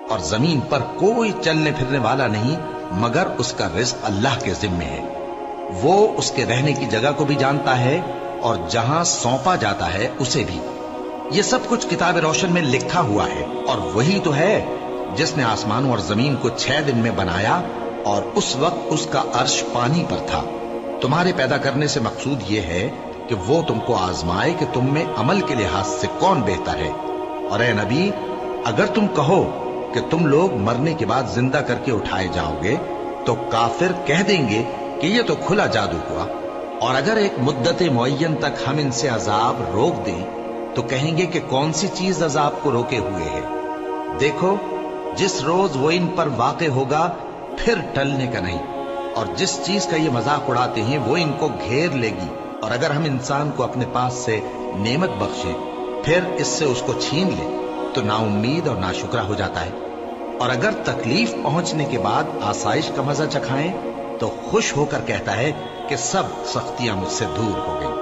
اور زمین پر کوئی چلنے پھرنے والا نہیں مگر اس کا رزق اللہ کے ذمے ہے۔ وہ اس کے رہنے کی جگہ کو بھی جانتا ہے اور جہاں سونپا جاتا ہے اسے بھی۔ یہ سب کچھ کتاب روشن میں لکھا ہوا ہے، اور وہی تو ہے جس نے آسمانوں اور زمین کو 6 دن میں بنایا، اور اس وقت اس کا عرش پانی پر تھا۔ تمہارے پیدا کرنے سے مقصود یہ ہے کہ وہ تم کو آزمائے کہ تم میں عمل کے لحاظ سے کون بہتر ہے۔ اور اے نبی، اگر تم کہو کہ تم لوگ مرنے کے بعد زندہ کر کے اٹھائے جاؤ گے تو کافر کہہ دیں گے کہ یہ تو کھلا جادو ہوا، اور اگر ایک مدت معین تک ہم ان سے عذاب روک دیں تو کہیں گے کہ کون سی چیز عذاب کو روکے ہوئے ہے۔ دیکھو، جس روز وہ ان پر واقع ہوگا پھر ٹلنے کا نہیں، اور جس چیز کا یہ مذاق اڑاتے ہیں وہ ان کو گھیر لے گی۔ اور اگر ہم انسان کو اپنے پاس سے نعمت بخشیں پھر اس سے اس کو چھین لے تو نا امید اور ناشکرا ہو جاتا ہے، اور اگر تکلیف پہنچنے کے بعد آسائش کا مزہ چکھائیں تو خوش ہو کر کہتا ہے کہ سب سختیاں مجھ سے دور ہو گئیں۔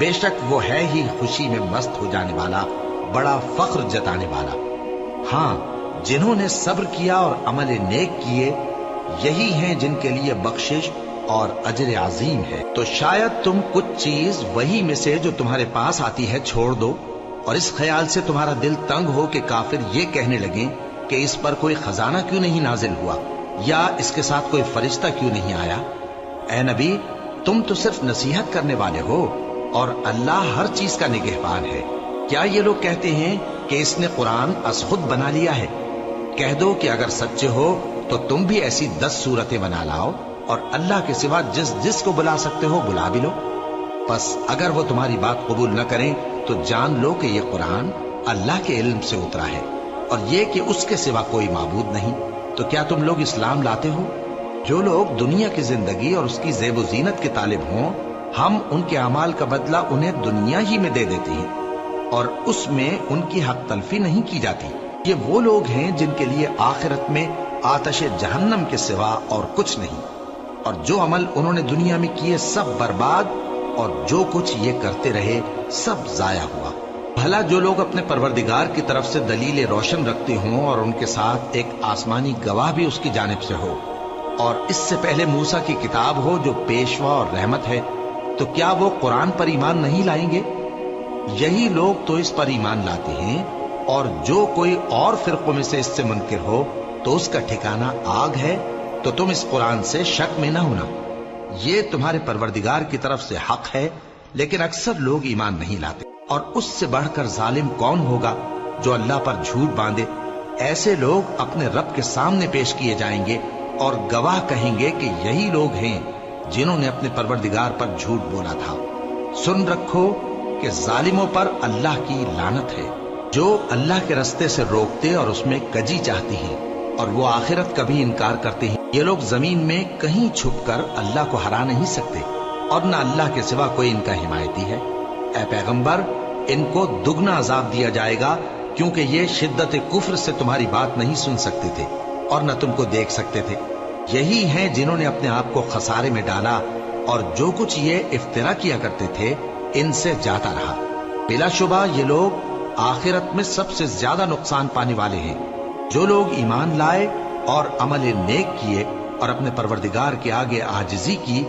بے شک وہ ہے ہی خوشی میں مست ہو جانے والا، بڑا فخر جتانے والا۔ ہاں، جنہوں نے صبر کیا اور عمل نیک کیے، یہی ہیں جن کے لیے بخشش اور اجر عظیم ہے۔ تو شاید تم کچھ چیز وہی میں سے جو تمہارے پاس آتی ہے چھوڑ دو، اور اس خیال سے تمہارا دل تنگ ہو کہ کافر یہ کہنے لگیں کہ اس پر کوئی خزانہ کیوں نہیں نازل ہوا، یا اس کے ساتھ کوئی فرشتہ کیوں نہیں آیا۔ اے نبی، تم تو صرف نصیحت کرنے والے ہو، اور اللہ ہر چیز کا نگہبان ہے۔ کیا یہ لوگ کہتے ہیں کہ اس نے قرآن از خود بنا لیا ہے؟ کہہ دو کہ اگر سچے ہو تو تم بھی ایسی 10 صورتیں بنا لاؤ، اور اللہ کے سوا جس جس کو بلا سکتے ہو بلا بھی لو۔ پس اگر وہ تمہاری بات قبول نہ کریں تو جان لو کہ یہ قرآن اللہ کے علم سے اترا ہے، اور یہ کہ اس کے سوا کوئی معبود نہیں۔ تو کیا تم لوگ اسلام لاتے ہو؟ جو لوگ دنیا کی زندگی اور اس کی زیب و زینت کے طالب ہوں، ہم ان کے اعمال کا بدلہ انہیں دنیا ہی میں دے دیتے ہیں، اور اس میں ان کی حق تلفی نہیں کی جاتی۔ یہ وہ لوگ ہیں جن کے لیے آخرت میں آتش جہنم کے سوا اور کچھ نہیں، اور جو عمل انہوں نے دنیا میں کیے سب برباد، اور جو کچھ یہ کرتے رہے سب ضائع ہوا۔ بھلا جو لوگ اپنے پروردگار کی طرف سے دلیل روشن رکھتے ہوں اور ان کے ساتھ ایک آسمانی گواہ بھی اس کی جانب سے ہو، اور اس سے پہلے موسیٰ کی کتاب ہو جو پیشوا اور رحمت ہے، تو کیا وہ قرآن پر ایمان نہیں لائیں گے؟ یہی لوگ تو اس پر ایمان لاتے ہیں، اور جو کوئی اور فرقوں میں سے اس سے منکر ہو تو اس کا ٹھکانہ آگ ہے۔ تو تم اس قرآن سے شک میں نہ ہونا، یہ تمہارے پروردگار کی طرف سے حق ہے، لیکن اکثر لوگ ایمان نہیں لاتے۔ اور اس سے بڑھ کر ظالم کون ہوگا جو اللہ پر جھوٹ باندھے؟ ایسے لوگ اپنے رب کے سامنے پیش کیے جائیں گے اور گواہ کہیں گے کہ یہی لوگ ہیں جنہوں نے اپنے پروردگار پر جھوٹ بولا تھا۔ سن رکھو کہ ظالموں پر اللہ کی لعنت ہے، جو اللہ کے رستے سے روکتے اور اس میں کجی چاہتی ہیں، اور وہ آخرت کا بھی انکار کرتے ہیں۔ یہ لوگ زمین میں کہیں چھپ کر اللہ کو ہرا نہیں سکتے، اور نہ اللہ کے سوا کوئی ان کا حمایتی ہے۔ اے پیغمبر، ان کو دگنا عذاب دیا جائے گا، کیونکہ یہ شدت کفر سے تمہاری بات نہیں سن سکتے تھے اور نہ تم کو دیکھ سکتے تھے۔ یہی ہیں جنہوں نے اپنے آپ کو خسارے میں ڈالا، اور جو کچھ یہ افترا کیا کرتے تھے ان سے جاتا رہا۔ بلا شبہ یہ لوگ آخرت میں سب سے زیادہ نقصان پانے والے ہیں۔ جو لوگ ایمان لائے اور عمل نیک کیے اور اپنے پروردگار کے آگے عاجزی کی،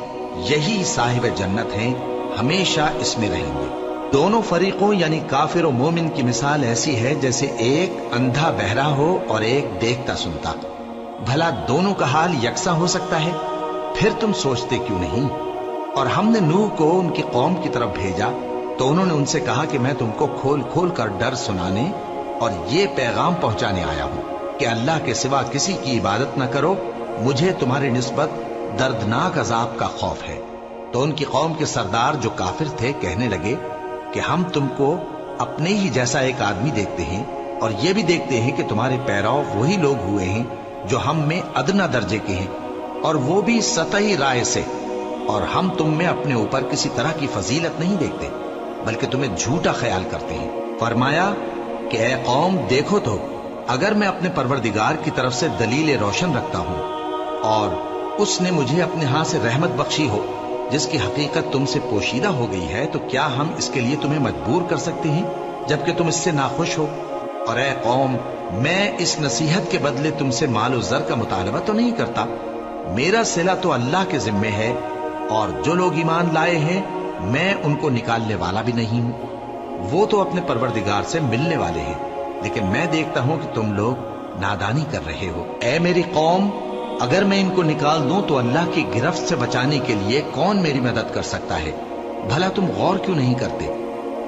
یہی صاحب جنت ہیں، ہمیشہ اس میں رہیں گے۔ دونوں فریقوں یعنی کافر و مومن کی مثال ایسی ہے جیسے ایک اندھا بہرا ہو اور ایک دیکھتا سنتا۔ بھلا دونوں کا حال یکساں ہو سکتا ہے؟ پھر تم سوچتے کیوں نہیں؟ اور ہم نے نوح کو ان کی قوم کی طرف بھیجا تو انہوں نے ان سے کہا کہ میں تم کو کھول کھول کر ڈر سنانے اور یہ پیغام پہنچانے آیا ہوں کہ اللہ کے سوا کسی کی عبادت نہ کرو، مجھے تمہاری نسبت دردناک عذاب کا خوف ہے۔ تو ان کی قوم کے سردار جو کافر تھے کہنے لگے کہ ہم تم کو اپنے ہی جیسا ایک آدمی دیکھتے ہیں، اور یہ بھی دیکھتے ہیں کہ تمہارے پیرو وہی لوگ ہوئے ہیں جو ہم میں ادنا درجے کے ہیں، اور وہ بھی سطحی رائے سے، اور ہم تم میں اپنے اوپر کسی طرح کی فضیلت نہیں دیکھتے بلکہ تمہیں جھوٹا خیال کرتے ہیں۔ فرمایا کہ اے قوم، دیکھو تو اگر میں اپنے پروردگار کی طرف سے دلیل روشن رکھتا ہوں اور اس نے مجھے اپنے ہاں سے رحمت بخشی ہو جس کی حقیقت تم سے پوشیدہ ہو گئی ہے، تو کیا ہم اس کے لیے تمہیں مجبور کر سکتے ہیں جبکہ تم اس سے ناخوش ہو؟ اور اے قوم، میں اس نصیحت کے بدلے تم سے مال و زر کا مطالبہ تو نہیں کرتا. میرا صلہ تو اللہ کے ذمے ہے، اور جو لوگ ایمان لائے ہیں میں ان کو نکالنے والا بھی نہیں ہوں. وہ تو اپنے پروردگار سے ملنے والے ہیں، لیکن میں دیکھتا ہوں کہ تم لوگ نادانی کر رہے ہو. اے میری قوم، اگر میں ان کو نکال دوں تو اللہ کی گرفت سے بچانے کے لیے کون میری مدد کر سکتا ہے؟ بھلا تم غور کیوں نہیں کرتے؟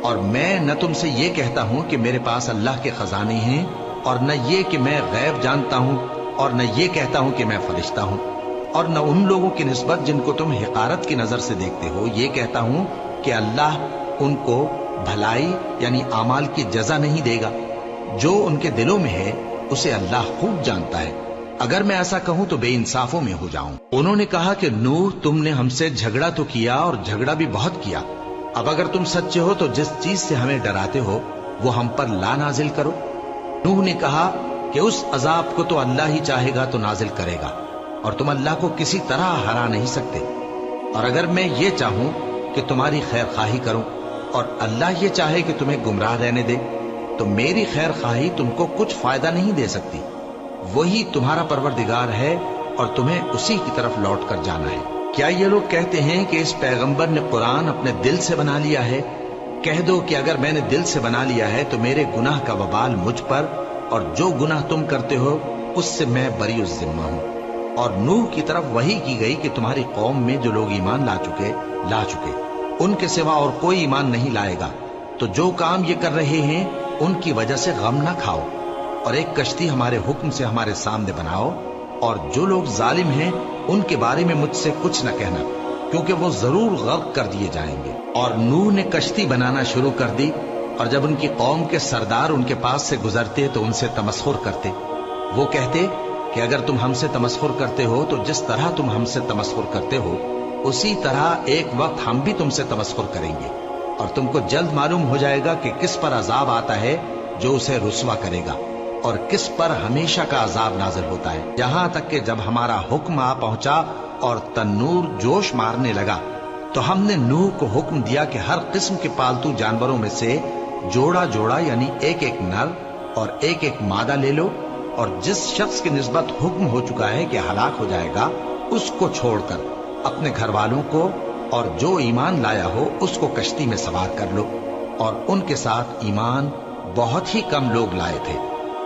اور میں نہ تم سے یہ کہتا ہوں کہ میرے پاس اللہ کے خزانے ہیں، اور نہ یہ کہ میں غیب جانتا ہوں، اور نہ یہ کہتا ہوں کہ میں فرشتہ ہوں، اور نہ ان لوگوں کی نسبت جن کو تم حقارت کی نظر سے دیکھتے ہو یہ کہتا ہوں کہ اللہ ان کو بھلائی یعنی اعمال کی جزا نہیں دے گا. جو ان کے دلوں میں ہے اسے اللہ خوب جانتا ہے. اگر میں ایسا کہوں تو بے انصافوں میں ہو جاؤں. انہوں نے کہا کہ نوح، تم نے ہم سے جھگڑا تو کیا اور جھگڑا بھی بہت کیا. اب اگر تم سچے ہو تو جس چیز سے ہمیں ڈراتے ہو وہ ہم پر لا نازل کرو. نوح نے کہا کہ اس عذاب کو تو اللہ ہی چاہے گا تو نازل کرے گا، اور تم اللہ کو کسی طرح ہرا نہیں سکتے. اور اگر میں یہ چاہوں کہ تمہاری خیر خواہی کروں اور اللہ یہ چاہے کہ تمہیں گمراہ رہنے دے تو میری خیر خواہی تم کو کچھ فائدہ نہیں دے سکتی. وہی تمہارا پروردگار ہے اور تمہیں اسی کی طرف لوٹ کر جانا ہے. کیا یہ لوگ کہتے ہیں کہ اس پیغمبر نے قرآن اپنے دل سے بنا لیا ہے؟ کہہ دو کہ اگر میں نے دل سے بنا لیا ہے تو میرے گناہ کا وبال مجھ پر، اور جو گناہ تم کرتے ہو اس سے میں بری الذمہ ہوں. اور نوح کی طرف وحی کی گئی کہ تمہاری قوم میں جو لوگ ایمان لا چکے ان کے سوا اور کوئی ایمان نہیں لائے گا. تو جو کام یہ کر رہے ہیں ان کی وجہ سے غم نہ کھاؤ، اور ایک کشتی ہمارے حکم سے ہمارے سامنے بناؤ. اور جو لوگ ظالم ہیں ان کے بارے میں مجھ سے کچھ نہ کہنا، کیونکہ وہ ضرور غرق کر دیے جائیں گے. اور نوح نے کشتی بنانا شروع کر دی، اور جب ان کی قوم کے سردار ان کے پاس سے گزرتے تو ان سے تمسخر کرتے. وہ کہتے کہ اگر تم ہم سے تمسخر کرتے ہو تو جس طرح تم ہم سے تمسخر کرتے ہو اسی طرح ایک وقت ہم بھی تم سے تمسخر کریں گے، اور تم کو جلد معلوم ہو جائے گا کہ کس پر عذاب آتا ہے جو اسے رسوا کرے گا، اور کس پر ہمیشہ کا عذاب نازل ہوتا ہے. یہاں تک کہ جب ہمارا حکم آ پہنچا اور تنور جوش مارنے لگا تو ہم نے نوح کو حکم دیا کہ ہر قسم کے پالتو جانوروں میں سے جوڑا جوڑا یعنی ایک ایک نر اور ایک ایک مادہ لے لو، اور جس شخص کی نسبت حکم ہو چکا ہے کہ ہلاک ہو جائے گا اس کو چھوڑ کر اپنے گھر والوں کو اور جو ایمان لایا ہو اس کو کشتی میں سوار کر لو. اور ان کے ساتھ ایمان بہت ہی کم لوگ لائے تھے.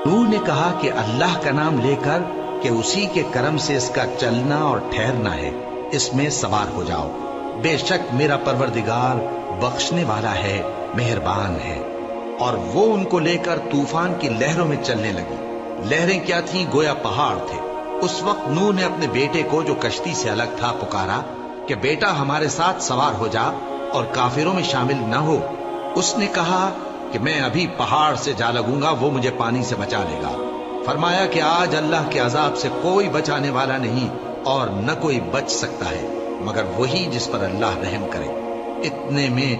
نوح نے کہا کہ اللہ کا نام لے کر کہ اسی کے کرم سے اس کا چلنا اور ٹھہرنا ہے، اس میں سوار ہو جاؤ. بے شک میرا پروردگار بخشنے والا ہے، مہربان ہے. اور وہ ان کو لے کر طوفان کی لہروں میں چلنے لگی. لہریں کیا تھیں؟ گویا پہاڑ تھے. اس وقت نوح نے اپنے بیٹے کو جو کشتی سے الگ تھا پکارا کہ بیٹا ہمارے ساتھ سوار ہو جا اور کافروں میں شامل نہ ہو. اس نے کہا کہ میں ابھی پہاڑ سے جا لگوں گا، وہ مجھے پانی سے بچا لے گا. فرمایا کہ آج اللہ کے عذاب سے کوئی بچانے والا نہیں اور نہ کوئی بچ سکتا ہے مگر وہی جس پر اللہ رحم کرے. اتنے میں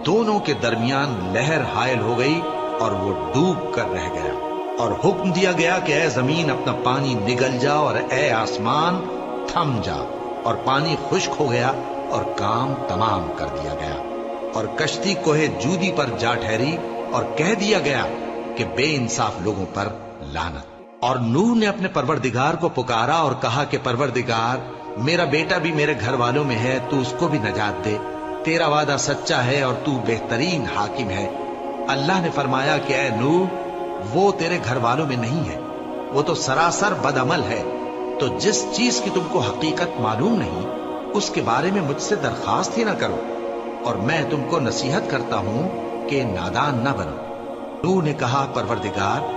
دونوں کے درمیان لہر حائل ہو گئی اور وہ ڈوب کر رہ گیا. اور حکم دیا گیا کہ اے زمین اپنا پانی نگل جا اور اے آسمان تھم جا. اور پانی خشک ہو گیا اور کام تمام کر دیا گیا. اور کشتی کوہ جودی پر جا ٹھہری اور کہہ دیا گیا کہ بے انصاف لوگوں پر لعنت. اور نوح نے اپنے پروردگار کو پکارا اور کہا کہ پروردگار، میرا بیٹا بھی میرے گھر والوں میں ہے، تو اس کو بھی نجات دے. تیرا وعدہ سچا ہے اور تو بہترین حاکم ہے. اللہ نے فرمایا کہ اے نوح، وہ تیرے گھر والوں میں نہیں ہے، وہ تو سراسر بد عمل ہے. تو جس چیز کی تم کو حقیقت معلوم نہیں اس کے بارے میں مجھ سے درخواست ہی نہ کرو، اور میں تم کو نصیحت کرتا ہوں کہ نادان نہ بنو. نوح نے کہا پروردگار،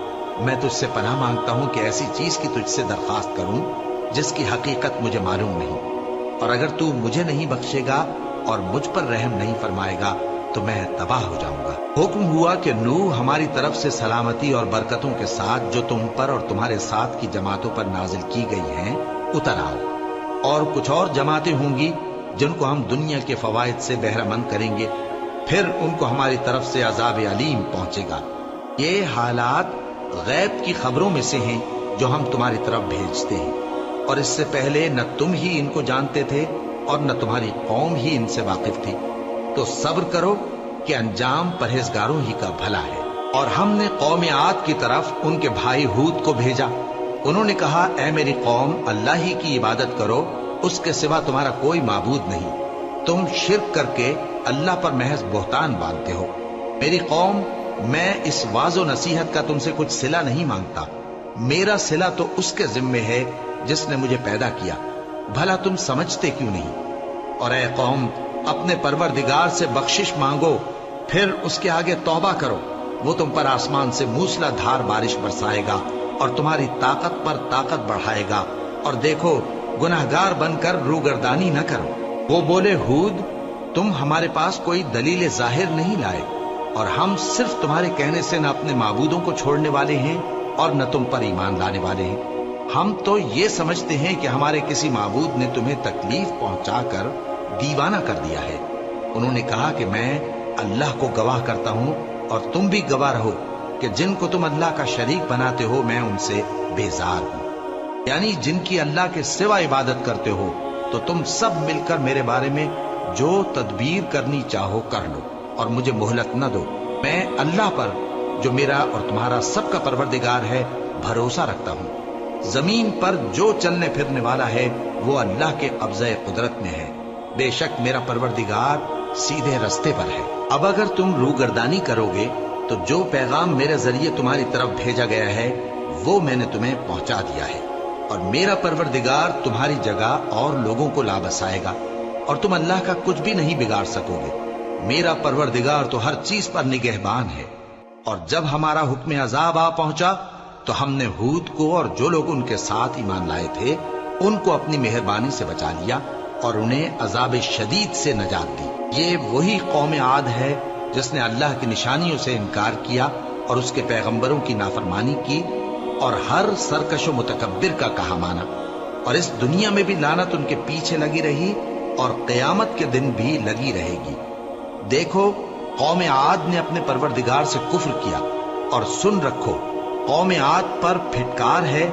میں تجھ سے پناہ مانگتا ہوں کہ ایسی چیز کی تجھ سے درخواست کروں جس کی حقیقت مجھے معلوم نہیں، اور اگر تو مجھے نہیں بخشے گا اور مجھ پر رحم نہیں فرمائے گا تو میں تباہ ہو جاؤں گا. حکم ہوا کہ نوح ہماری طرف سے سلامتی اور برکتوں کے ساتھ جو تم پر اور تمہارے ساتھ کی جماعتوں پر نازل کی گئی ہیں اتر آؤ. اور کچھ اور جماعتیں ہوں گی جن کو ہم دنیا کے فوائد سے بہرہ مند کریں گے، پھر ان کو ہماری طرف سے عذاب علیم پہنچے گا. یہ حالات غیب کی خبروں میں سے ہیں جو ہم تمہاری طرف بھیجتے ہیں، اور اس سے پہلے نہ تم ہی ان کو جانتے تھے اور نہ تمہاری قوم ہی ان سے واقف تھی. تو صبر کرو کہ انجام پرہیزگاروں ہی کا بھلا ہے. اور ہم نے قوم عاد کی طرف ان کے بھائی ہود کو بھیجا۔ انہوں نے کہا، اے میری قوم، اللہ ہی کی عبادت کرو، اس کے سوا تمہارا کوئی معبود نہیں۔ تم شرک کر کے اللہ پر محض بہتان باندھتے ہو۔ میری قوم، میں اس واعظ و نصیحت کا تم سے کچھ صلہ نہیں مانگتا، میرا صلہ تو اس کے ذمے ہے جس نے مجھے پیدا کیا، بھلا تم سمجھتے کیوں نہیں؟ اور اے قوم، اپنے پروردگار سے بخشش مانگو، پھر اس کے آگے توبہ کرو، وہ تم پر آسمان سے موسلا دھار بارش برسائے گا اور تمہاری طاقت پر طاقت بڑھائے گا، اور دیکھو گناہگار بن کر روگردانی نہ کرو۔ وہ بولے، ہود، تم ہمارے پاس کوئی دلیل ظاہر نہیں لائے، اور ہم صرف تمہارے کہنے سے نہ اپنے معبودوں کو چھوڑنے والے ہیں اور نہ تم پر ایمان لانے والے ہیں۔ ہم تو یہ سمجھتے ہیں کہ ہمارے کسی معبود نے تمہیں تکلیف پہنچا کر دیوانہ کر دیا ہے۔ انہوں نے کہا کہ میں اللہ کو گواہ کرتا ہوں اور تم بھی گواہ رہو کہ جن کو تم اللہ کا شریک بناتے ہو میں ان سے بیزار ہوں، یعنی جن کی اللہ کے سوا عبادت کرتے ہو، تو تم سب مل کر میرے بارے میں جو تدبیر کرنی چاہو کر لو اور مجھے مہلت نہ دو۔ میں اللہ پر، جو میرا اور تمہارا سب کا پروردگار ہے، بھروسہ رکھتا ہوں۔ زمین پر جو چلنے پھرنے والا ہے وہ اللہ کے قبضہ قدرت میں ہے، بے شک میرا پروردگار سیدھے رستے پر ہے۔ اب اگر تم روگردانی کرو گے تو جو پیغام میرے ذریعے تمہاری طرف بھیجا گیا ہے وہ میں نے تمہیں پہنچا دیا ہے، اور میرا پروردگار تمہاری جگہ اور لوگوں کو لا بسائے گا، اور تم اللہ کا کچھ بھی نہیں بگاڑ سکو گے۔ میرا پروردگار تو ہر چیز پر نگہبان ہے۔ اور جب ہمارا حکم عذاب آ پہنچا تو ہم نے ہود کو اور جو لوگ ان کے ساتھ ایمان لائے تھے ان کو اپنی مہربانی سے بچا لیا اور انہیں عذاب شدید سے نجات دی۔ یہ وہی قوم عاد ہے جس نے اللہ کی نشانیوں سے انکار کیا اور اس کے پیغمبروں کی نافرمانی کی اور ہر سرکش و متکبر کا کہا مانا، اور اس دنیا میں بھی لعنت ان کے پیچھے لگی رہی اور قیامت کے دن بھی لگی رہے گی۔ دیکھو، قوم عاد نے اپنے پروردگار سے کفر کیا، اور سن رکھو، قوم عاد پر پھٹکار ہے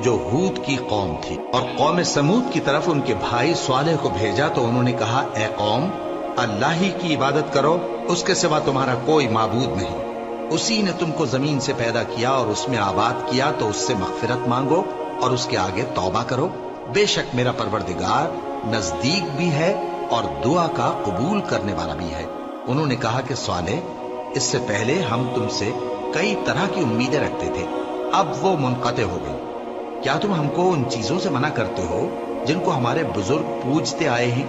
جو ہود کی قوم تھی۔ اور قوم سمود کی طرف ان کے بھائی صالح کو بھیجا تو انہوں نے کہا، اے قوم، اللہ ہی کی عبادت کرو، اس کے سوا تمہارا کوئی معبود نہیں۔ اسی نے تم کو زمین سے پیدا کیا اور اس میں آباد کیا، تو اس سے مغفرت مانگو اور اس کے آگے توبہ کرو، بے شک میرا پروردگار نزدیک بھی ہے اور دعا کا قبول کرنے والا بھی ہے۔ انہوں نے کہا کہ صالح، اس سے پہلے ہم تم سے کئی طرح کی امیدیں رکھتے تھے، اب وہ منقطع ہو گئی۔ کیا تم ہم کو ان چیزوں سے منع کرتے ہو جن کو ہمارے بزرگ پوجتے آئے ہیں؟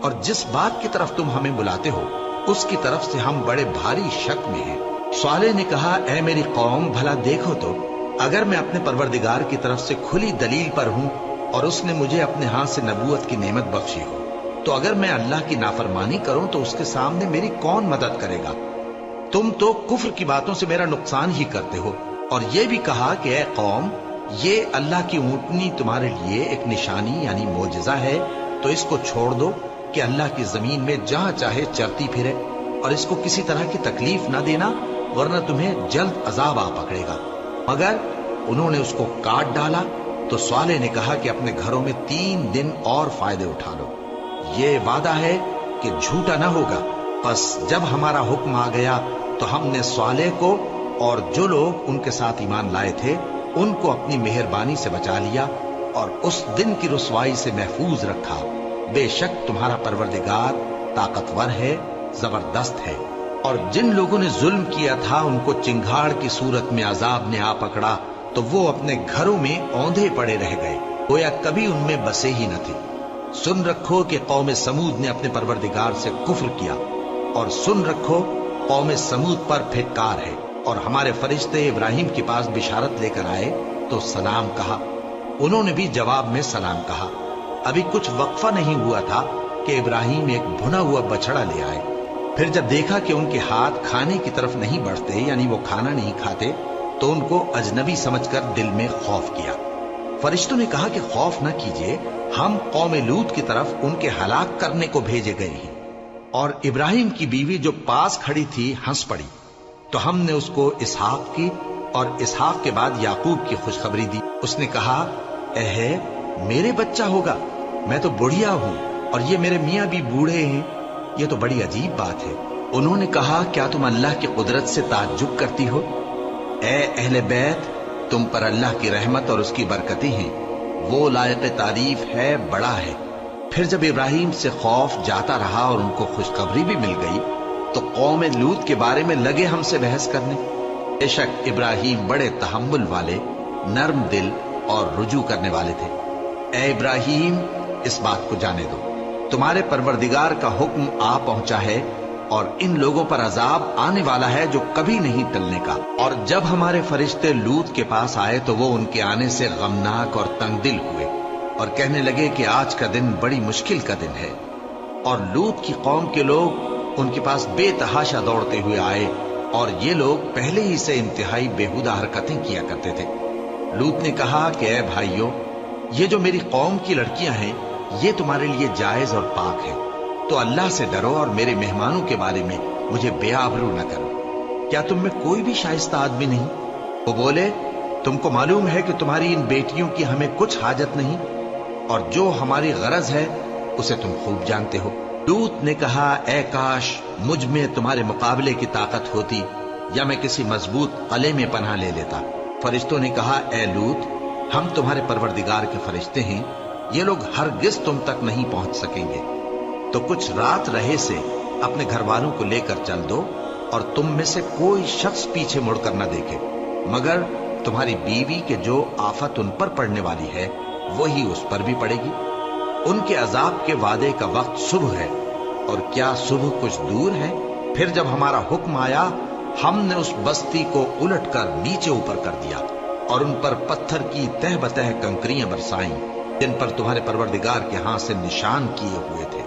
اور جس بات کی طرف تم ہمیں بلاتے ہو اس کی طرف سے ہم بڑے بھاری شک میں ہیں۔ صالح نے کہا، اے میری قوم، بھلا دیکھو تو، اگر میں اپنے پروردگار کی طرف سے کھلی دلیل پر ہوں اور اس نے مجھے اپنے ہاتھ سے نبوت کی نعمت بخشی ہو، تو اگر میں اللہ کی نافرمانی کروں تو اس کے سامنے میری کون مدد کرے گا؟ تم تو کفر کی باتوں سے میرا نقصان ہی کرتے ہو۔ اور یہ بھی کہا کہ اے قوم، یہ اللہ کی اونٹنی تمہارے لیے ایک نشانی یعنی معجزہ ہے، تو اس کو چھوڑ دو کہ اللہ کی زمین میں جہاں چاہے چرتی پھرے، اور اس کو کسی طرح کی تکلیف نہ دینا، ورنہ تمہیں جلد عذاب آ پکڑے گا۔ مگر انہوں نے اس کو کاٹ ڈالا تو صالح نے کہا کہ اپنے گھروں میں 3 دن اور فائدے اٹھا لو، یہ وعدہ ہے کہ جھوٹا نہ ہوگا۔ پس جب ہمارا حکم آ گیا تو ہم نے صالح کو اور جو لوگ ان کے ساتھ ایمان لائے تھے ان کو اپنی مہربانی سے بچا لیا اور اس دن کی رسوائی سے محفوظ رکھا۔ بے شک تمہارا پروردگار طاقتور ہے، زبردست ہے۔ اور جن لوگوں نے ظلم کیا تھا ان کو چنگھاڑ کی صورت میں عذاب نے آ پکڑا تو وہ اپنے گھروں میں اوندھے پڑے رہ گئے، گویا کبھی ان میں بسے ہی نہ تھے۔ سن رکھو کہ قوم سمود نے اپنے پروردگار سے کفر کیا، اور سن رکھو قوم سمود پر پھٹکار ہے۔ اور ہمارے فرشتے ابراہیم کے پاس بشارت لے کر آئے تو سلام کہا، انہوں نے بھی جواب میں سلام کہا۔ ابھی کچھ وقفہ نہیں ہوا تھا کہ ابراہیم ایک بھنا ہوا بچڑا لے آئے۔ پھر جب دیکھا کہ ان کے ہاتھ کھانے کی طرف نہیں بڑھتے، یعنی وہ کھانا نہیں کھاتے، تو ان کو اجنبی سمجھ کر دل میں خوف کیا۔ فرشتوں نے کہا کہ خوف نہ کیجیے، ہم قوم لوط کی طرف ان کے ہلاک کرنے کو بھیجے گئے ہیں۔ اور ابراہیم کی بیوی جو پاس کھڑی تھی ہنس پڑی، تو ہم نے اس کو اسحاق کی اور اسحاق کے بعد یعقوب کی خوشخبری دی۔ اس نے کہا، اے میرے بچہ ہوگا، میں تو بڑھیا ہوں اور یہ میرے میاں بھی بوڑھے ہیں، یہ تو بڑی عجیب بات ہے۔ انہوں نے کہا کیا تم اللہ کی قدرت سے تعجب کرتی ہو؟ اے اہل بیت، تم پر اللہ کی رحمت اور اس کی برکتیں ہیں، وہ لائق تعریف ہے، بڑا ہے۔ پھر جب ابراہیم سے خوف جاتا رہا اور ان کو خوشخبری بھی مل گئی تو قوم لوط کے بارے میں لگے ہم سے بحث کرنے۔ بے شک ابراہیم بڑے تحمل والے، نرم دل اور رجوع کرنے والے تھے۔ اے ابراہیم، اس بات کو جانے دو، تمہارے پروردگار کا حکم آ پہنچا ہے اور ان لوگوں پر عذاب آنے والا ہے جو کبھی نہیں ٹلنے کا۔ اور جب ہمارے فرشتے لوط کے پاس آئے تو وہ ان کے آنے سے غمناک اور تنگ دل ہوئے اور کہنے لگے کہ آج کا دن بڑی مشکل کا دن ہے۔ اور لوط کی قوم کے لوگ ان کے پاس بے تحاشا دوڑتے ہوئے آئے اور یہ لوگ پہلے ہی سے انتہائی بیہودہ حرکتیں کیا کرتے تھے۔ لوط نے کہا کہ اے بھائیو، یہ جو میری قوم کی لڑکیاں ہیں یہ تمہارے لیے جائز اور پاک ہے، تو اللہ سے ڈرو اور میرے مہمانوں کے بارے میں مجھے بے آبرو نہ کرو۔ کیا تم میں کوئی بھی شائستہ آدمی نہیں؟ وہ بولے تم کو معلوم ہے کہ تمہاری ان بیٹیوں کی ہمیں کچھ حاجت نہیں، اور جو ہماری غرض ہے اسے تم خوب جانتے ہو۔ لوط نے کہا اے کاش مجھ میں تمہارے مقابلے کی طاقت ہوتی یا میں کسی مضبوط قلعے میں پناہ لے لیتا۔ فرشتوں نے کہا اے لوط، ہم تمہارے پروردگار کے فرشتے ہیں، یہ لوگ ہرگز تم تک نہیں پہنچ سکیں گے، تو کچھ رات رہے سے اپنے گھر والوں کو لے کر چل دو اور تم میں سے کوئی شخص پیچھے مڑ کر نہ دیکھے، مگر تمہاری بیوی کے جو آفت ان پر پڑنے والی ہے وہی اس پر بھی پڑے گی۔ ان کے عذاب کے وعدے کا وقت صبح ہے، اور کیا صبح کچھ دور ہے؟ پھر جب ہمارا حکم آیا ہم نے اس بستی کو الٹ کر نیچے اوپر کر دیا اور ان پر پتھر کی تہ بتہ کنکریاں برسائیں جن پر تمہارے پروردگار کے ہاں سے نشان کیے ہوئے تھے،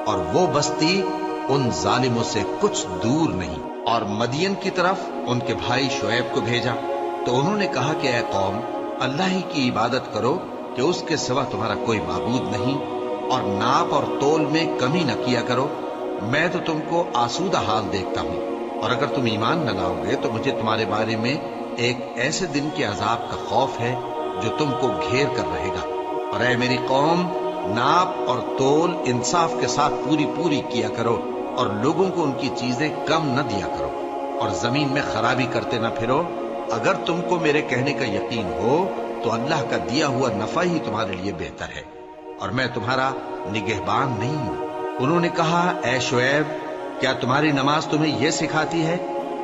اور وہ بستی ان ظالموں سے کچھ دور نہیں۔ اور مدین کی طرف ان کے بھائی شعیب کو بھیجا تو انہوں نے کہا کہ اے قوم، اللہ ہی کی عبادت کرو کہ اس کے سوا تمہارا کوئی معبود نہیں، اور ناپ اور تول میں کمی نہ کیا کرو، میں تو تم کو آسودہ حال دیکھتا ہوں، اور اگر تم ایمان نہ لاؤ گے تو مجھے تمہارے بارے میں ایک ایسے دن کے عذاب کا خوف ہے جو تم کو گھیر کر رہے گا۔ اور اے میری قوم، ناپ اور تول انصاف کے ساتھ پوری کیا کرو، اور لوگوں کو ان کی چیزیں کم نہ دیا کرو، اور زمین میں خرابی کرتے نہ پھرو۔ اگر تم کو میرے کہنے کا یقین ہو تو اللہ کا دیا ہوا نفع ہی تمہارے لیے بہتر ہے، اور میں تمہارا نگہبان نہیں ہوں۔ انہوں نے کہا اے شعیب، کیا تمہاری نماز تمہیں یہ سکھاتی ہے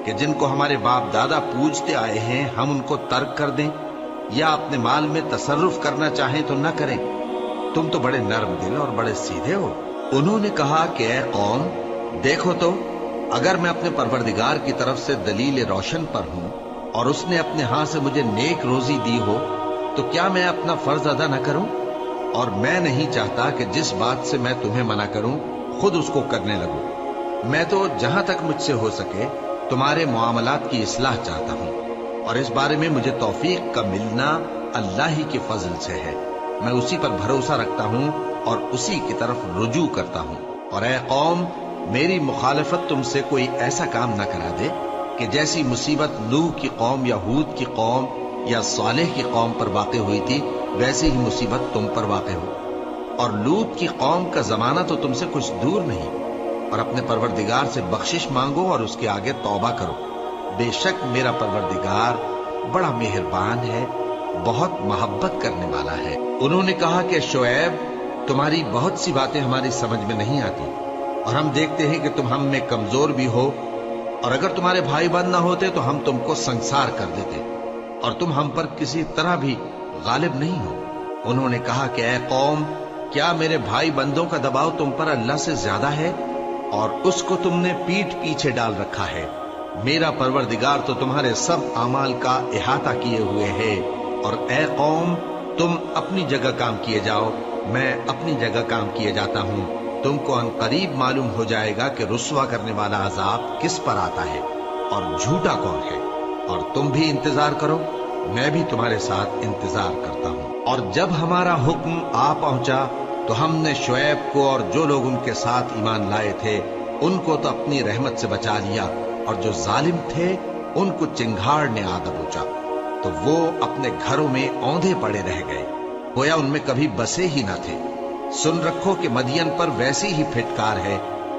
کہ جن کو ہمارے باپ دادا پوجتے آئے ہیں ہم ان کو ترک کر دیں، یا اپنے مال میں تصرف کرنا چاہیں تو نہ کریں؟ تم تو بڑے نرم دل اور بڑے سیدھے ہو۔ انہوں نے کہا کہ اے قوم، دیکھو تو اگر میں اپنے پروردگار کی طرف سے دلیل روشن پر ہوں اور اس نے اپنے ہاں سے مجھے نیک روزی دی ہو تو کیا میں اپنا فرض ادا نہ کروں؟ اور میں نہیں چاہتا کہ جس بات سے میں تمہیں منع کروں خود اس کو کرنے لگوں۔ میں تو جہاں تک مجھ سے ہو سکے تمہارے معاملات کی اصلاح چاہتا ہوں، اور اس بارے میں مجھے توفیق کا ملنا اللہ ہی کے فضل سے ہے۔ میں اسی پر بھروسہ رکھتا ہوں اور اسی کی طرف رجوع کرتا ہوں۔ اور اے قوم، میری مخالفت تم سے کوئی ایسا کام نہ کرا دے کہ جیسی مصیبت نوح کی قوم یا ہود کی قوم یا صالح کی قوم پر واقع ہوئی تھی ویسی ہی مصیبت تم پر واقع ہو۔ اور لوط کی قوم کا زمانہ تو تم سے کچھ دور نہیں، اور اپنے پروردگار سے بخشش مانگو اور اس کے آگے توبہ کرو، بے شک میرا پروردگار بڑا مہربان ہے، بہت محبت کرنے والا ہے۔ انہوں نے کہا کہ شعیب، تمہاری بہت سی باتیں ہماری سمجھ میں نہیں آتی، اور ہم دیکھتے ہیں کہ تم ہم میں کمزور بھی ہو، اور اگر تمہارے بھائی بند نہ ہوتے تو ہم تم کو سنسار کر دیتے، اور تم ہم پر کسی طرح بھی غالب نہیں ہو۔ انہوں نے کہا کہ اے قوم، کیا میرے بھائی بندوں کا دباؤ تم پر اللہ سے زیادہ ہے، اور اس کو تم نے پیٹھ پیچھے ڈال رکھا ہے؟ میرا پروردگار تو تمہارے سب اعمال کا احاطہ کیے ہوئے ہے۔ اور اے قوم، تم اپنی جگہ کام کیے جاؤ، میں اپنی جگہ کام کیے جاتا ہوں۔ تم کو ان قریب معلوم ہو جائے گا کہ رسوا کرنے والا عذاب کس پر آتا ہے اور جھوٹا کون ہے۔ اور تم بھی انتظار کرو، میں بھی تمہارے ساتھ انتظار کرتا ہوں۔ اور جب ہمارا حکم آ پہنچا تو ہم نے شعیب کو اور جو لوگ ان کے ساتھ ایمان لائے تھے ان کو تو اپنی رحمت سے بچا لیا، اور جو ظالم تھے ان کو چنگھاڑ نے آ دبوچا، تو وہ اپنے گھروں میں اوندھے پڑے رہ گئے، گویا ان میں کبھی بسے ہی نہ تھے۔ سن رکھو کہ مدین پر ویسی ہی پھٹکار ہے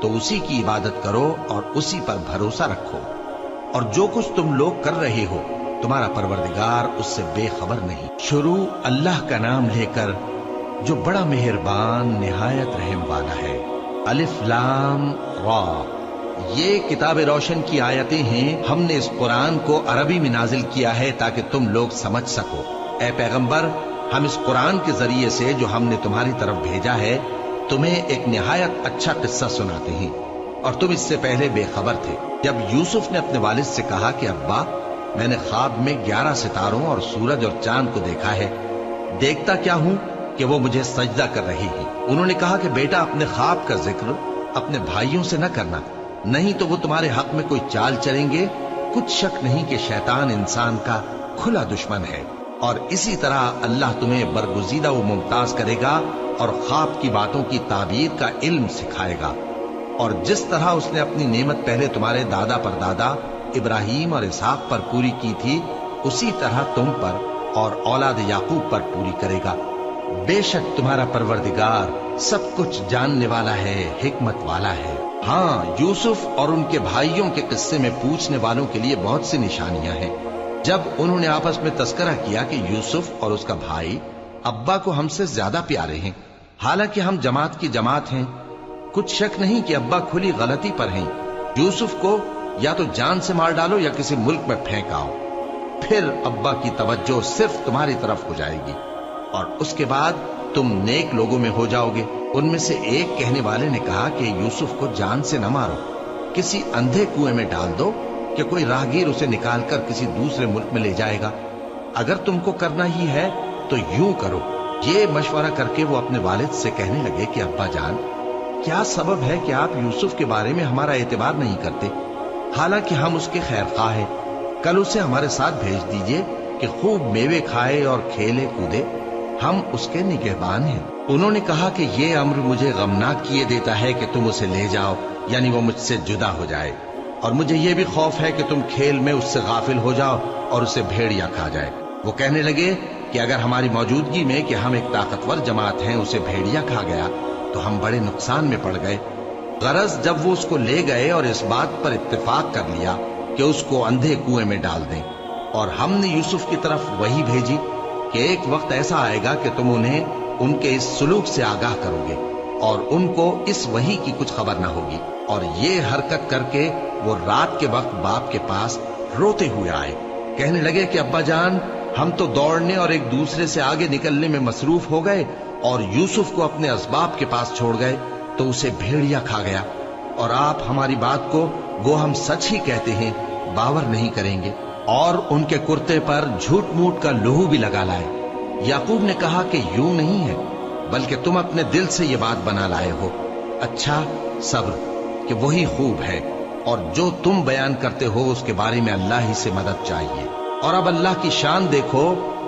تو اسی کی عبادت کرو اور اسی پر بھروسہ رکھو، اور جو کچھ تم لوگ کر رہے ہو تمہارا پروردگار اس سے بے خبر نہیں۔ شروع اللہ کا نام لے کر جو بڑا مہربان نہایت رحم والا ہے۔ الف لام را، یہ کتاب روشن کی آیتیں ہیں۔ ہم نے اس قرآن کو عربی میں نازل کیا ہے تاکہ تم لوگ سمجھ سکو۔ اے پیغمبر، ہم اس قرآن کے ذریعے سے جو ہم نے تمہاری طرف بھیجا ہے تمہیں ایک نہایت اچھا قصہ سناتے ہیں، اور تم اس سے پہلے بے خبر تھے۔ جب یوسف نے اپنے والد سے کہا کہ ابا، میں نے خواب میں 11 ستاروں اور سورج اور چاند کو دیکھا ہے، دیکھتا کیا ہوں کہ وہ مجھے سجدہ کر رہی ہیں۔ انہوں نے کہا کہ بیٹا، اپنے خواب کا ذکر اپنے بھائیوں سے نہ کرنا، نہیں تو وہ تمہارے حق میں کوئی چال چلیں گے۔ کچھ شک نہیں کہ شیطان انسان کا کھلا دشمن ہے، اور اسی طرح اللہ تمہیں برگزیدہ و ممتاز کرے گا اور خواب کی باتوں کی تعبیر کا علم سکھائے گا، اور جس طرح اس نے اپنی نعمت پہلے تمہارے دادا پر دادا ابراہیم اور اسحاق پر پوری کی تھی، اسی طرح تم پر اور اولاد یعقوب پر پوری کرے گا۔ بے شک تمہارا پروردگار سب کچھ جاننے والا ہے، حکمت والا ہے۔ ہاں، یوسف اور ان کے بھائیوں کے قصے میں پوچھنے والوں کے لیے بہت سی نشانیاں ہیں۔ جب انہوں نے آپس میں تذکرہ کیا کہ یوسف اور اس کا بھائی ابا کو ہم سے زیادہ پیارے ہیں، حالانکہ ہم جماعت کی جماعت ہیں، کچھ شک نہیں کہ ابا کھلی غلطی پر ہیں۔ یوسف کو یا تو جان سے مار ڈالو یا کسی ملک میں پھینک آؤ، پھر ابا کی توجہ صرف تمہاری طرف ہو جائے گی، اور اس کے بعد تم نیک لوگوں میں ہو جاؤ گے۔ ان میں سے ایک کہنے والے نے کہا کہ یوسف کو جان سے نہ مارو، کسی اندھے کنویں میں ڈال دو کہ کوئی راہگیر اسے نکال کر کسی دوسرے ملک میں لے جائے گا۔ اگر تم کو کرنا ہی ہے تو یوں کرو۔ یہ مشورہ کر کے وہ اپنے والد سے کہنے لگے کہ ابا جان، کیا سبب ہے کہ آپ یوسف کے بارے میں ہمارا اعتبار نہیں کرتے؟ حالانکہ ہم اس کے خیر خواہ ہیں، کل اسے ہمارے ساتھ بھیج دیجئے کہ خوب میوے کھائے اور کھیلے کودے، ہم اس کے نگہبان ہیں۔ انہوں نے کہا کہ یہ امر مجھے غمناک کیے دیتا ہے کہ تم اسے لے جاؤ، یعنی وہ مجھ سے جدا ہو جائے، اور مجھے یہ بھی خوف ہے کہ تم کھیل میں اس سے غافل ہو جاؤ اور اسے بھیڑیا کھا جائے۔ وہ کہنے لگے کہ اگر ہماری موجودگی میں کہ ہم ایک طاقتور جماعت ہیں اسے بھیڑیا کھا گیا تو ہم بڑے نقصان میں پڑ گئے۔ غرض جب وہ اس کو لے گئے اور اس بات پر اتفاق کر لیا کہ اس کو اندھے کنویں میں ڈال دیں، اور ہم نے یوسف کی طرف وہی بھیجی کہ ایک وقت ایسا آئے گا کہ تم انہیں ان کے اس سلوک سے آگاہ کرو گے، اور ان کو اس وحی کی کچھ خبر نہ ہوگی۔ اور یہ حرکت کر کے وہ رات کے وقت باپ کے پاس روتے ہوئے آئے، کہنے لگے کہ ابا جان، ہم تو دوڑنے اور ایک دوسرے سے آگے نکلنے میں مصروف ہو گئے اور یوسف کو اپنے اسباب کے پاس چھوڑ گئے تو اسے بھیڑیا کھا گیا، اور آپ ہماری بات کو گو ہم سچ ہی کہتے ہیں باور نہیں کریں گے، اور ان کے کرتے پر جھوٹ موٹ کا لہو بھی لگا لائے۔ یعقوب نے کہا کہ یوں نہیں ہے، بلکہ تم اپنے دل سے یہ بات بنا لائے ہو۔ اچھا، صبر کہ وہی خوب ہے، اور جو تم بیان کرتے ہو اس کے بارے میں اللہ ہی سے مدد چاہیے۔ اور اب اللہ کی شان دیکھو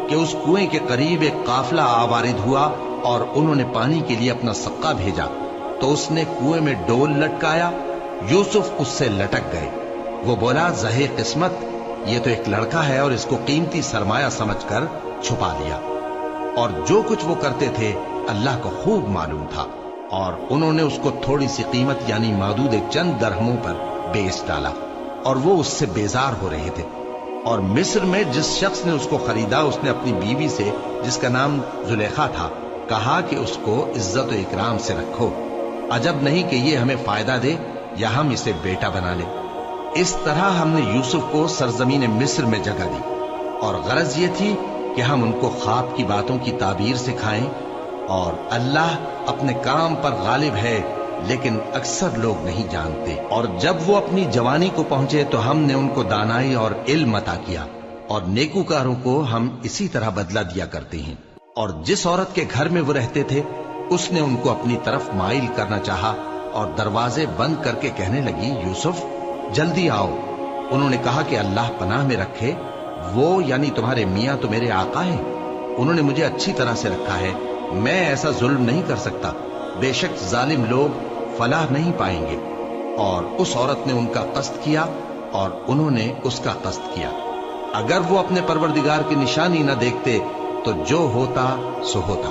کہ اس کنویں کے قریب ایک قافلہ آوارد ہوا اور انہوں نے پانی کے لیے اپنا سقا بھیجا، تو اس نے کنویں میں ڈول لٹکایا، یوسف اس سے لٹک گئے۔ وہ بولا، زہے قسمت، یہ تو ایک لڑکا ہے، اور اس کو قیمتی سرمایہ سمجھ کر چھپا لیا۔ اور جو کچھ وہ کرتے تھے اللہ کو خوب معلوم تھا، اور انہوں نے اس کو تھوڑی سی قیمت یعنی معدود چند درہموں پر بیچ ڈالا، اور وہ اس سے بیزار ہو رہے تھے۔ اور مصر میں جس شخص نے اس کو خریدا، اس نے اپنی بیوی سے جس کا نام زلیخا تھا کہا کہ اس کو عزت و اکرام سے رکھو، عجب نہیں کہ یہ ہمیں فائدہ دے یا ہم اسے بیٹا بنا لیں۔ اس طرح ہم نے یوسف کو سرزمین مصر میں جگہ دی، اور غرض یہ تھی کہ ہم ان کو خواب کی باتوں کی تعبیر سکھائیں، اور اللہ اپنے کام پر غالب ہے لیکن اکثر لوگ نہیں جانتے۔ اور جب وہ اپنی جوانی کو پہنچے تو ہم نے ان کو دانائی اور علم عطا کیا، اور نیکوکاروں کو ہم اسی طرح بدلہ دیا کرتے ہیں۔ اور جس عورت کے گھر میں وہ رہتے تھے اس نے ان کو اپنی طرف مائل کرنا چاہا، اور دروازے بند کر کے کہنے لگی، یوسف جلدی آؤ۔ انہوں نے کہا کہ اللہ پناہ میں رکھے، وہ یعنی تمہارے میاں تو میرے آقا ہیں، انہوں نے مجھے اچھی طرح سے رکھا ہے، میں ایسا ظلم نہیں کر سکتا، بے شک ظالم لوگ فلاح نہیں پائیں گے۔ اور اس عورت نے ان کا قصد کیا اور انہوں نے اس کا قصد کیا۔ اگر وہ اپنے پروردگار کی نشانی نہ دیکھتے تو جو ہوتا سو ہوتا۔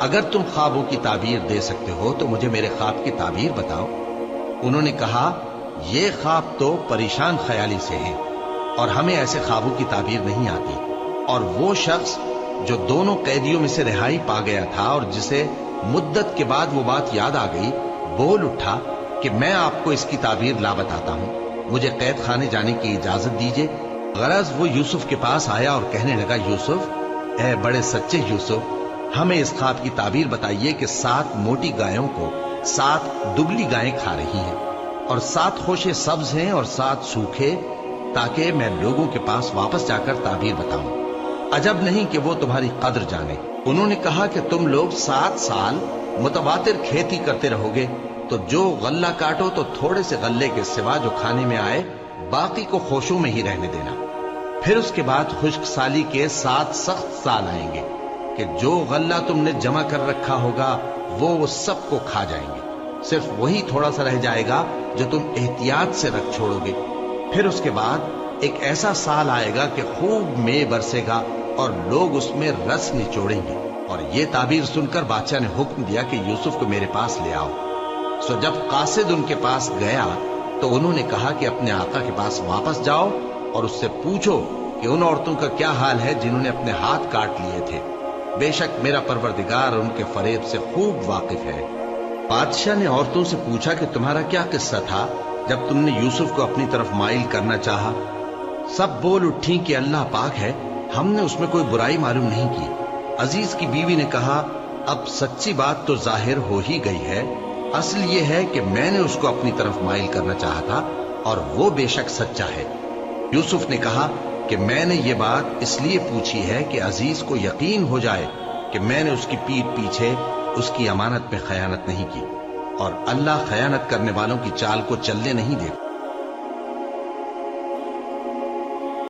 اگر تم خوابوں کی تعبیر دے سکتے ہو تو مجھے میرے خواب کی تعبیر بتاؤ۔ انہوں نے کہا یہ خواب تو پریشان خیالی سے ہیں اور ہمیں ایسے خوابوں کی تعبیر نہیں آتی۔ اور وہ شخص جو دونوں قیدیوں میں سے رہائی پا گیا تھا اور جسے مدت کے بعد وہ بات یاد آ گئی، بول اٹھا کہ میں آپ کو اس کی تعبیر لا بتاتا ہوں، مجھے قید خانے جانے کی اجازت دیجیے۔ غرض وہ یوسف کے پاس آیا اور کہنے لگا، یوسف، اے بڑے سچے یوسف، ہمیں اس خواب کی تعبیر بتائیے کہ 7 موٹی گایوں کو 7 دبلی گائیں کھا رہی ہیں اور 7 خوشے سبز ہیں اور 7 سوکھے، تاکہ میں لوگوں کے پاس واپس جا کر تعبیر بتاؤں۔ عجب نہیں کہ وہ تمہاری قدر جانے۔ انہوں نے کہا کہ تم لوگ 7 سال متواتر کھیتی کرتے رہو گے، تو جو غلہ کاٹو تو تھوڑے سے غلے کے سوا جو کھانے میں آئے باقی کو خوشوں میں ہی رہنے دینا۔ پھر اس کے بعد خشک سالی کے 7 سخت سال آئیں گے کہ جو غلہ تم نے جمع کر رکھا ہوگا وہ سب کو کھا جائیں گے، صرف وہی تھوڑا سا رہ جائے گا جو تم احتیاط سے رکھ چھوڑو گے۔ پھر اس کے بعد ایک ایسا سال آئے گا کہ خوب مے برسے گا اور لوگ اس میں رس نچوڑیں گے۔ اور یہ تعبیر سن کر بادشاہ نے حکم دیا کہ یوسف کو میرے پاس لے آؤ۔ سو جب قاصد ان کے پاس گیا تو انہوں نے کہا کہ اپنے آقا کے پاس واپس جاؤ اور اس سے پوچھو کہ ان عورتوں کا کیا حال ہے جنہوں نے اپنے ہاتھ کاٹ لیے تھے، بے شک میرا پروردگار ان کے فریب سے خوب واقف ہے۔ بادشاہ نے عورتوں سے پوچھا کہ تمہارا کیا قصہ تھا جب تم نے یوسف کو اپنی طرف مائل کرنا چاہا؟ سب بول اٹھی کہ اللہ پاک ہے، ہم نے اس میں کوئی برائی معلوم نہیں کی۔ عزیز کی بیوی نے کہا، اب سچی بات تو ظاہر ہو ہی گئی ہے، اصل یہ ہے کہ میں نے اس کو اپنی طرف مائل کرنا چاہا تھا اور وہ بے شک سچا ہے۔ یوسف نے کہا کہ میں نے یہ بات اس لیے پوچھی ہے کہ عزیز کو یقین ہو جائے کہ میں نے اس کی پیٹھ پیچھے اس کی امانت میں خیانت نہیں کی، اور اللہ خیانت کرنے والوں کی چال کو چلنے نہیں دے۔